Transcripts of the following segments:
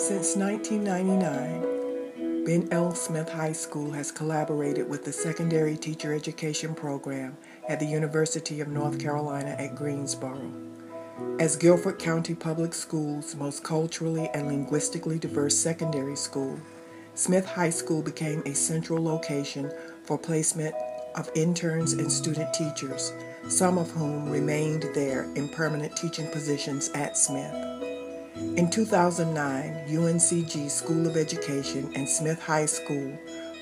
Since 1999, Ben L. Smith High School has collaborated with the Secondary Teacher Education Program at the University of North Carolina at Greensboro. As Guilford County Public Schools' most culturally and linguistically diverse secondary school, Smith High School became a central location for placement of interns and student teachers, some of whom remained there in permanent teaching positions at Smith. In 2009, Uncg School of Education and Smith High School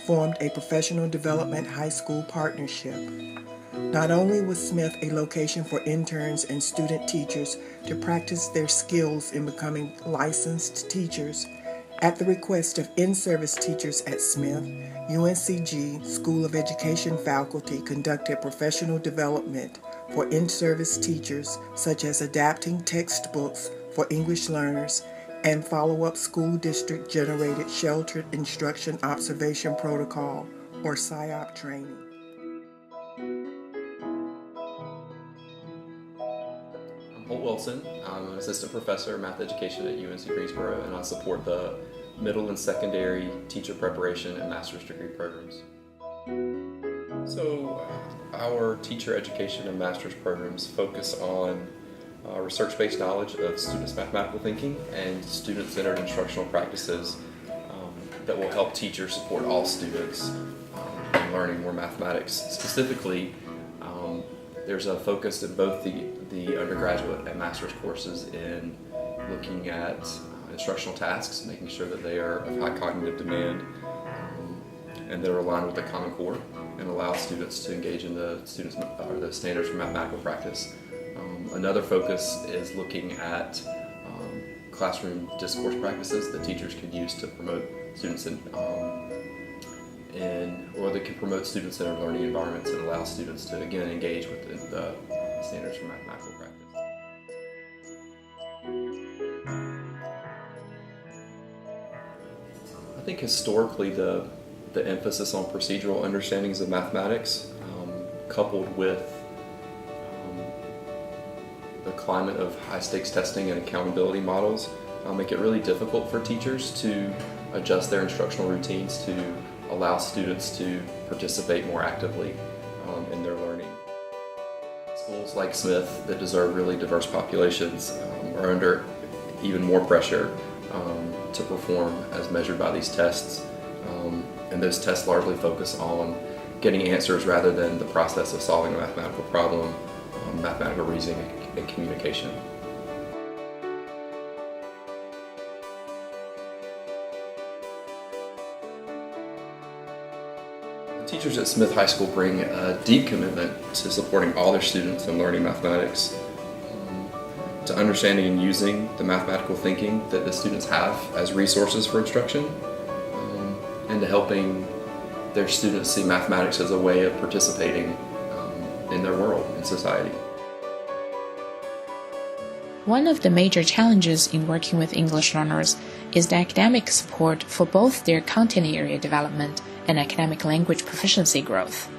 formed a professional development high school partnership. Not only was Smith a location for interns and student teachers to practice their skills in becoming licensed teachers, at the request of in-service teachers at Smith, Uncg School of Education faculty conducted professional development for in-service teachers, such as adapting textbooks for English learners and follow-up school district-generated Sheltered Instruction Observation Protocol, or SIOP training. I'm Holt Wilson. I'm an assistant professor of math education at UNC Greensboro, and I support the middle and secondary teacher preparation and master's degree programs. So our teacher education and master's programs focus on research-based knowledge of students' mathematical thinking and student-centered instructional practices that will help teachers support all students in learning more mathematics. Specifically, there's a focus in both the undergraduate and master's courses in looking at instructional tasks, making sure that they are of high cognitive demand and that are aligned with the Common Core and allow students to engage in the standards for mathematical practice. Another focus is looking at classroom discourse practices that teachers can use to promote students or they can promote student-centered learning environments and allow students to, again, engage with the standards for mathematical practice. I think historically the emphasis on procedural understandings of mathematics, coupled with the climate of high-stakes testing and accountability models, make it really difficult for teachers to adjust their instructional routines to allow students to participate more actively in their learning. Schools like Smith that deserve really diverse populations are under even more pressure to perform as measured by these tests. And those tests largely focus on getting answers rather than the process of solving a mathematical problem, mathematical reasoning, and communication. Teachers at Smith High School bring a deep commitment to supporting all their students in learning mathematics, to understanding and using the mathematical thinking that the students have as resources for instruction, and to helping their students see mathematics as a way of participating in their world, in society. One of the major challenges in working with English learners is the academic support for both their content area development and academic language proficiency growth.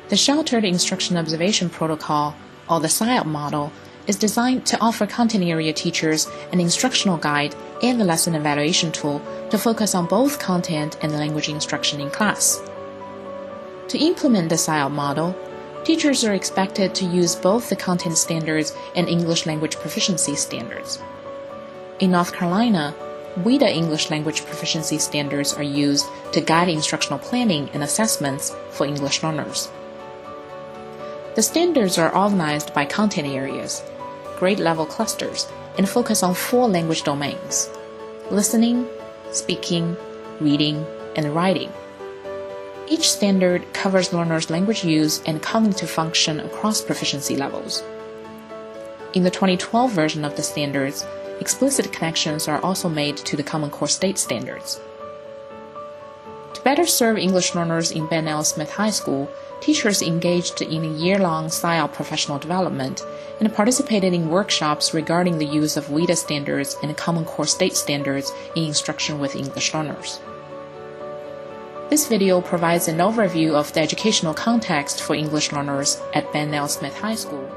The Sheltered Instruction Observation Protocol, or the SIOP model, is designed to offer content area teachers an instructional guide and a lesson evaluation tool to focus on both content and language instruction in class. To implement the SIOP model, teachers are expected to use both the content standards and English language proficiency standards. In North Carolina, WIDA English language proficiency standards are used to guide instructional planning and assessments for English learners. The standards are organized by content areas, grade level clusters, and focus on 4 language domains: listening, speaking, reading, and writing. Each standard covers learners' language use and cognitive function across proficiency levels. In the 2012 version of the standards, explicit connections are also made to the Common Core state standards. To better serve English learners in Ben L. Smith High School, teachers engaged in a year-long SIOP professional development and participated in workshops regarding the use of WIDA standards and Common Core state standards in instruction with English learners. This video provides an overview of the educational context for English learners at Ben L. Smith High School.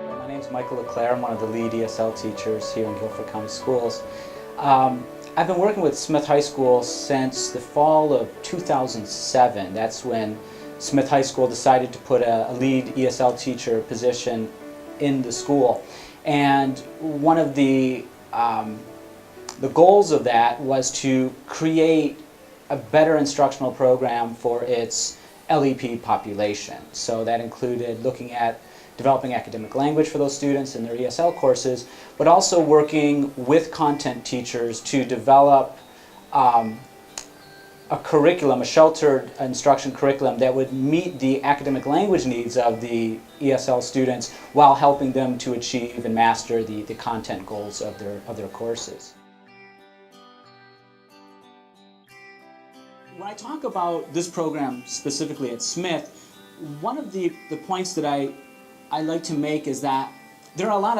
My name's Michael LeClaire. I'm one of the lead ESL teachers here in Guilford County Schools. I've been working with Smith High School since the fall of 2007. That's when Smith High School decided to put a lead ESL teacher position in the school. And one of the goals of that was to create a better instructional program for its LEP population. So that included looking at developing academic language for those students in their ESL courses, but also working with content teachers to develop a curriculum, a sheltered instruction curriculum that would meet the academic language needs of the ESL students while helping them to achieve and master the content goals of their courses. When I talk about this program specifically at Smith, one of the points that I like to make is that there are a lot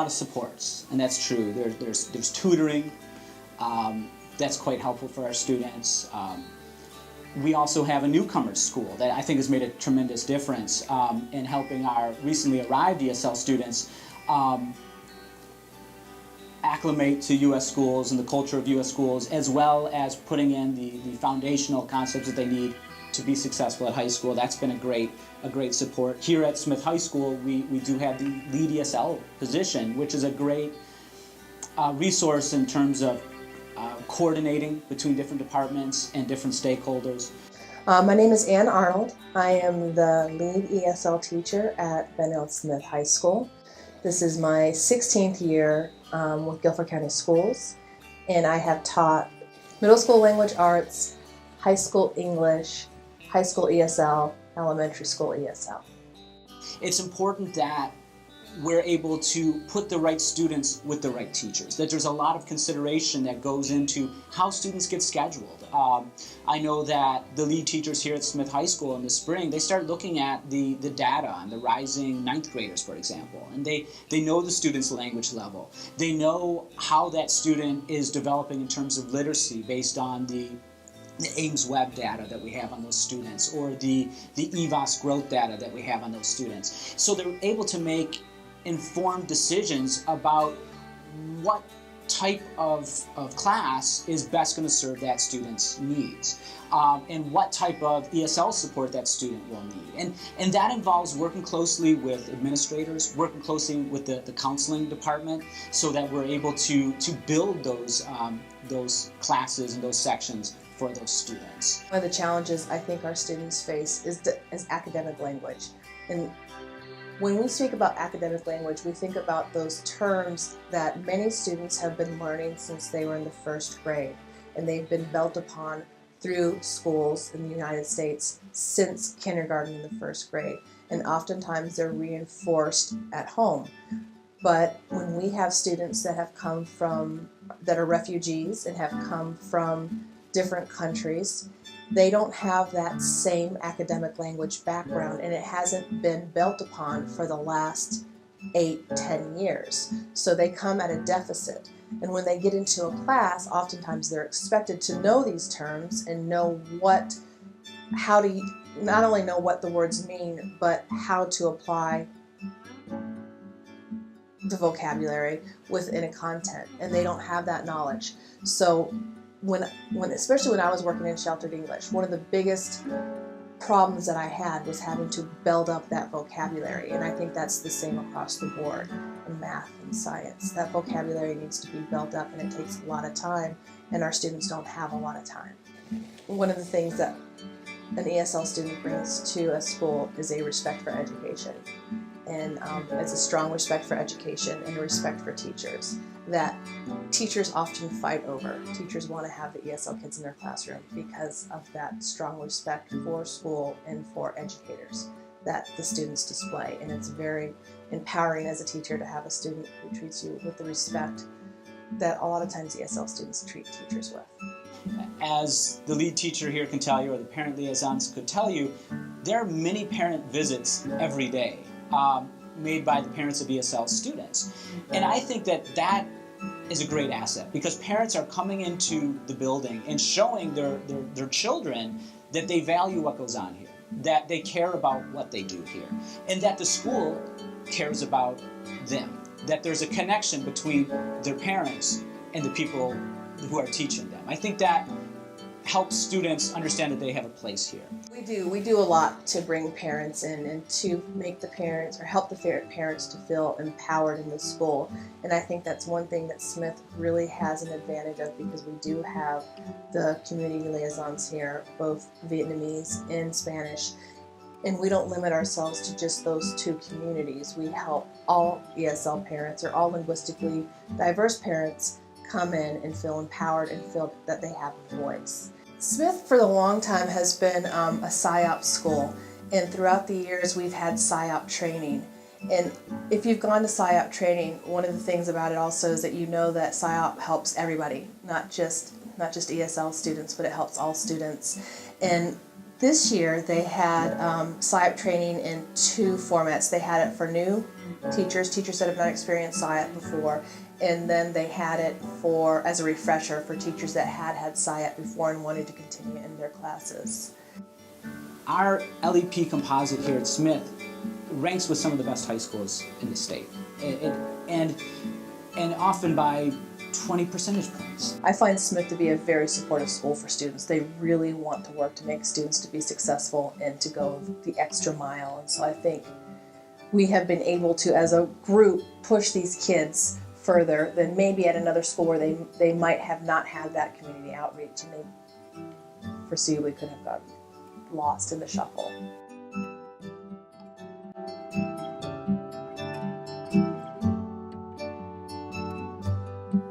of supports, and that's true. There's tutoring that's quite helpful for our students. We also have a newcomers school that I think has made a tremendous difference in helping our recently arrived ESL students acclimate to U.S. schools and the culture of U.S. schools, as well as putting in the foundational concepts that they need to be successful at high school. That's been a great support. Here at Smith High School, we do have the lead ESL position, which is a great resource in terms of coordinating between different departments and different stakeholders. My name is Ann Arnold. I am the lead ESL teacher at Ben L. Smith High School. This is my 16th year with Guilford County Schools, and I have taught middle school language arts, high school English, high school ESL, elementary school ESL. It's important that we're able to put the right students with the right teachers, that there's a lot of consideration that goes into how students get scheduled. I know that the lead teachers here at Smith High School in the spring, they start looking at the data on the rising 9th graders, for example, and they know the student's language level. They know how that student is developing in terms of literacy based on the Ames Web data that we have on those students, or the EVOS growth data that we have on those students. So they're able to make informed decisions about what type of class is best going to serve that student's needs, and what type of ESL support that student will need. And that involves working closely with administrators, working closely with the counseling department, so that we're able to build those classes and those sections for those students. One of the challenges I think our students face is academic language. And when we speak about academic language, we think about those terms that many students have been learning since they were in the first grade, and they've been built upon through schools in the United States since kindergarten in the first grade, and oftentimes they're reinforced at home. But when we have students that are refugees and have come from different countries, they don't have that same academic language background, and it hasn't been built upon for the last 8-10 years. So they come at a deficit. And when they get into a class, oftentimes they're expected to know these terms and know not only know what the words mean, but how to apply the vocabulary within a content. And they don't have that knowledge. So especially when I was working in sheltered English, one of the biggest problems that I had was having to build up that vocabulary, and I think that's the same across the board in math and science. That vocabulary needs to be built up, and it takes a lot of time, and our students don't have a lot of time. One of the things that an ESL student brings to a school is a respect for education, and it's a strong respect for education and a respect for teachers that teachers often fight over. Teachers want to have the ESL kids in their classroom because of that strong respect for school and for educators that the students display. And it's very empowering as a teacher to have a student who treats you with the respect that a lot of times ESL students treat teachers with. As the lead teacher here can tell you, or the parent liaisons could tell you, there are many parent visits every day made by the parents of ESL students. And I think that is a great asset, because parents are coming into the building and showing their children that they value what goes on here, that they care about what they do here, and that the school cares about them, that there's a connection between their parents and the people who are teaching them. I think that helps students understand that they have a place here. We do a lot to bring parents in and to make the parents or help the parents to feel empowered in the school. And I think that's one thing that Smith really has an advantage of, because we do have the community liaisons here, both Vietnamese and Spanish. And we don't limit ourselves to just those two communities. We help all ESL parents or all linguistically diverse parents come in and feel empowered and feel that they have a voice. Smith for a long time has been a PSYOP school, and throughout the years we've had PSYOP training. And if you've gone to PSYOP training, one of the things about it also is that you know that PSYOP helps everybody, not just ESL students, but it helps all students. And this year they had PSYOP training in two formats. They had it for new teachers that have not experienced PSYOP before, and then they had it as a refresher for teachers that had PSYOP before and wanted to continue in their classes. Our LEP composite here at Smith ranks with some of the best high schools in the state, and often by 20 percentage points. I find Smith to be a very supportive school for students. They really want to work to make students to be successful and to go the extra mile. And so I think we have been able to, as a group, push these kids further than maybe at another school where they might have not had that community outreach, and they foreseeably could have gotten lost in the shuffle.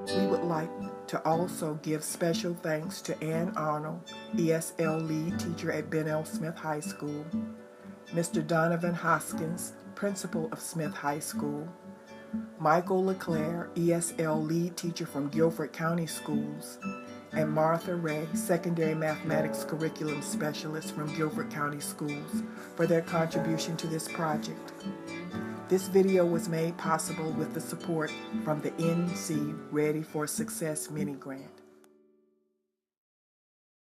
We would like to also give special thanks to Ann Arnold, ESL lead teacher at Ben L. Smith High School, Mr. Donovan Hoskins, principal of Smith High School, Michael LeClaire, ESL lead teacher from Guilford County Schools, and Martha Ray, secondary mathematics curriculum specialist from Guilford County Schools, for their contribution to this project. This video was made possible with the support from the NC Ready for Success mini grant.